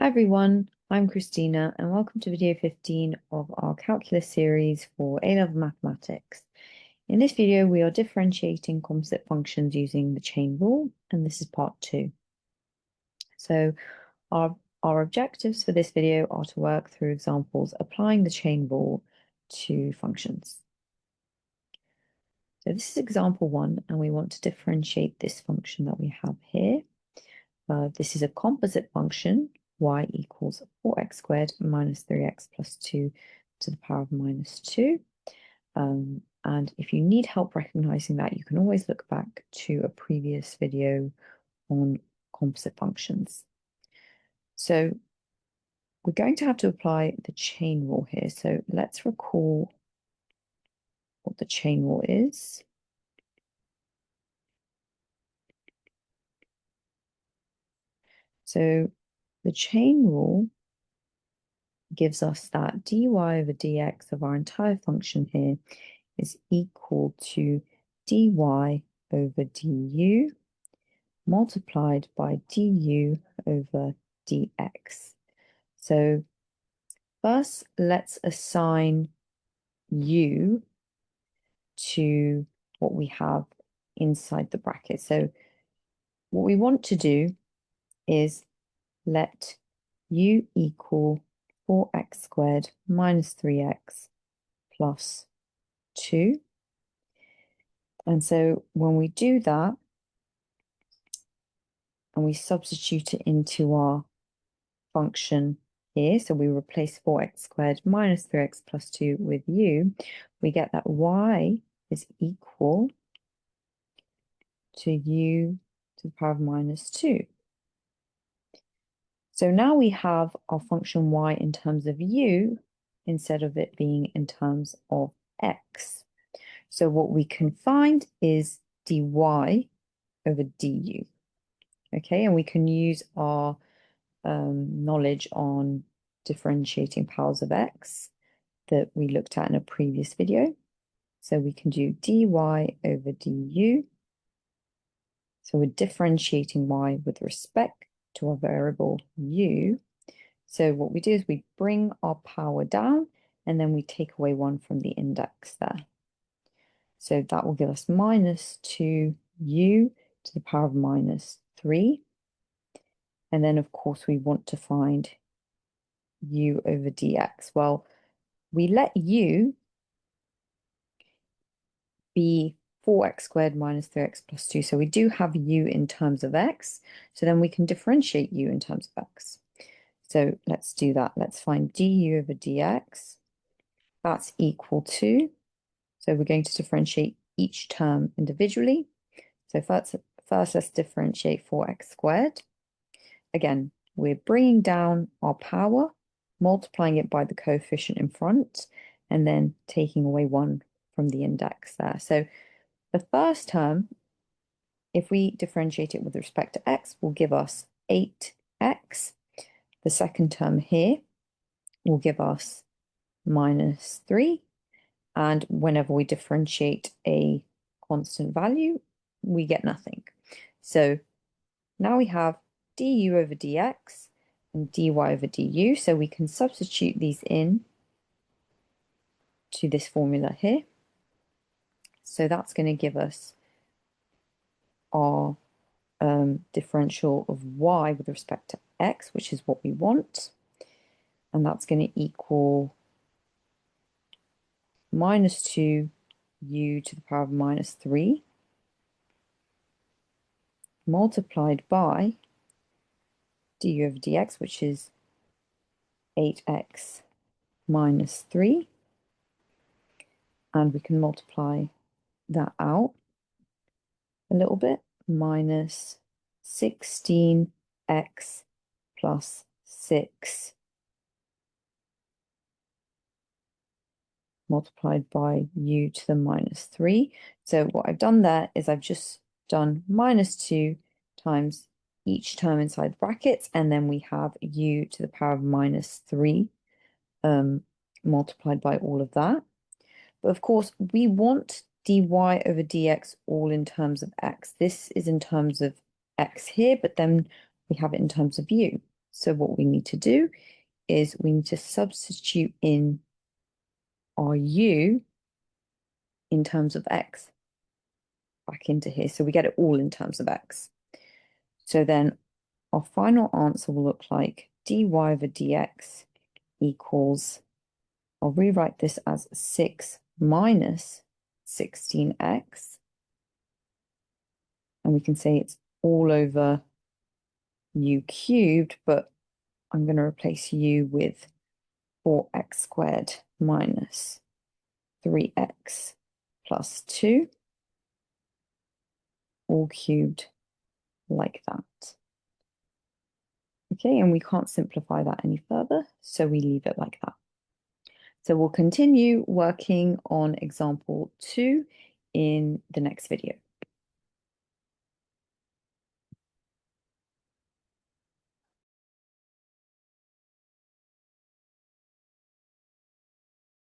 Hi everyone, I'm Christina and welcome to video 15 of our calculus series for A-level mathematics. In this video, we are differentiating composite functions using the chain rule, and this is part 2. So our objectives for this video are to work through examples applying the chain rule to functions. So this is example 1, and we want to differentiate this function that we have here. This is a composite function, y equals 4x squared minus 3x plus 2 to the power of minus 2. And if you need help recognizing that, you can always look back to a previous video on composite functions. So we're going to have to apply the chain rule here. So let's recall what the chain rule is. So the chain rule gives us that dy over dx of our entire function here is equal to dy over du multiplied by du over dx. So first, let's assign u to what we have inside the bracket. So what we want to do is let u equal 4x squared minus 3x plus 2. And so when we do that, and we substitute it into our function here, so we replace 4x squared minus 3x plus 2 with u, we get that y is equal to u to the power of minus 2. So now we have our function y in terms of u instead of it being in terms of x. So what we can find is dy over du. Okay, and we can use our knowledge on differentiating powers of x that we looked at in a previous video. So we can do dy over du. So we're differentiating y with respect to our variable u. So what we do is we bring our power down and then we take away 1 from the index there. So that will give us minus 2u to the power of minus 3. And then, of course, we want to find u over dx. Well, we let u be 4x squared minus 3x plus 2. So we do have u in terms of x. So then we can differentiate u in terms of x. So let's do that. Let's find du over dx. That's equal to, so we're going to differentiate each term individually. So first let's differentiate 4x squared. Again, we're bringing down our power, multiplying it by the coefficient in front, and then taking away 1 from the index there. So the first term, if we differentiate it with respect to x, will give us 8x. The second term here will give us minus 3. And whenever we differentiate a constant value, we get nothing. So now we have du over dx and dy over du. So we can substitute these in to this formula here. So that's going to give us our differential of y with respect to x, which is what we want. And that's going to equal minus 2u to the power of minus 3 multiplied by du over dx, which is 8x minus 3. And we can multiply that out a little bit, minus 16x plus 6 multiplied by u to the minus 3. So what I've done there is I've just done minus 2 times each term inside the brackets, and then we have u to the power of minus 3 multiplied by all of that. But of course, we want dy over dx all in terms of x. This is in terms of x here, but then we have it in terms of u. So what we need to do is we need to substitute in our u in terms of x back into here. So we get it all in terms of x. So then our final answer will look like dy over dx equals, I'll rewrite this as 6 minus 16x. And we can say it's all over u cubed, but I'm going to replace u with 4x squared minus 3x plus 2, all cubed like that. Okay, and we can't simplify that any further, so we leave it like that. So we'll continue working on example 2 in the next video.